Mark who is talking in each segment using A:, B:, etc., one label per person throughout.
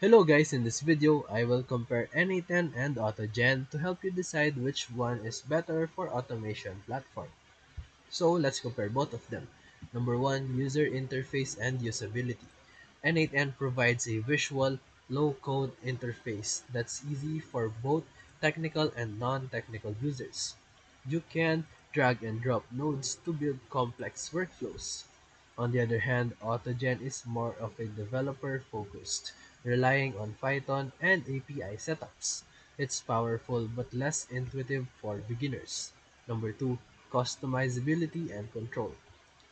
A: Hello guys, in this video, I will compare N8n and AutoGen to help you decide which one is better for automation platform. So let's compare both of them. Number 1, user interface and usability. N8n provides a visual, low-code interface that's easy for both technical and non-technical users. You can drag and drop nodes to build complex workflows. On the other hand, AutoGen is more of a developer-focused, relying on Python and API setups. It's powerful but less intuitive for beginners. Number 2, customizability and control.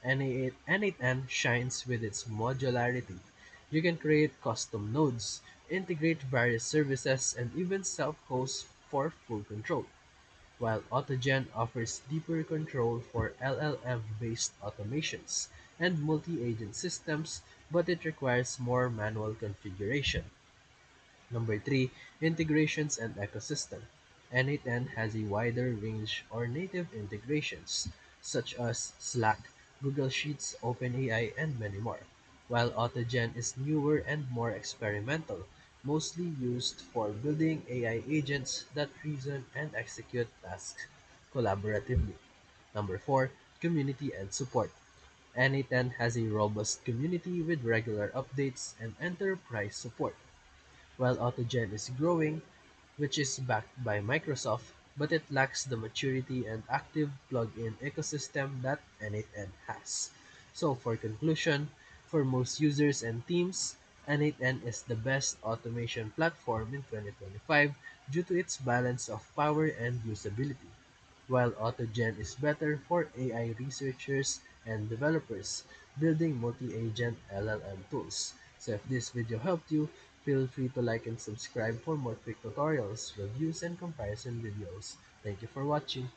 A: N8n shines with its modularity. You can create custom nodes, integrate various services, and even self-host for full control, while AutoGen offers deeper control for LLM-based automations and multi-agent systems, but it requires more manual configuration. Number 3, integrations and ecosystem. N8n has a wider range or native integrations, such as Slack, Google Sheets, OpenAI, and many more, while AutoGen is newer and more experimental, mostly used for building AI agents that reason and execute tasks collaboratively. Number 4, community and support. N8n has a robust community with regular updates and enterprise support, while AutoGen is growing, which is backed by Microsoft, but it lacks the maturity and active plug-in ecosystem that N8n has. So for conclusion, for most users and teams, N8n is the best automation platform in 2025 due to its balance of power and usability, while AutoGen is better for AI researchers and developers building multi-agent LLM tools. So if this video helped you, feel free to like and subscribe for more quick tutorials, reviews, and comparison videos. Thank you for watching.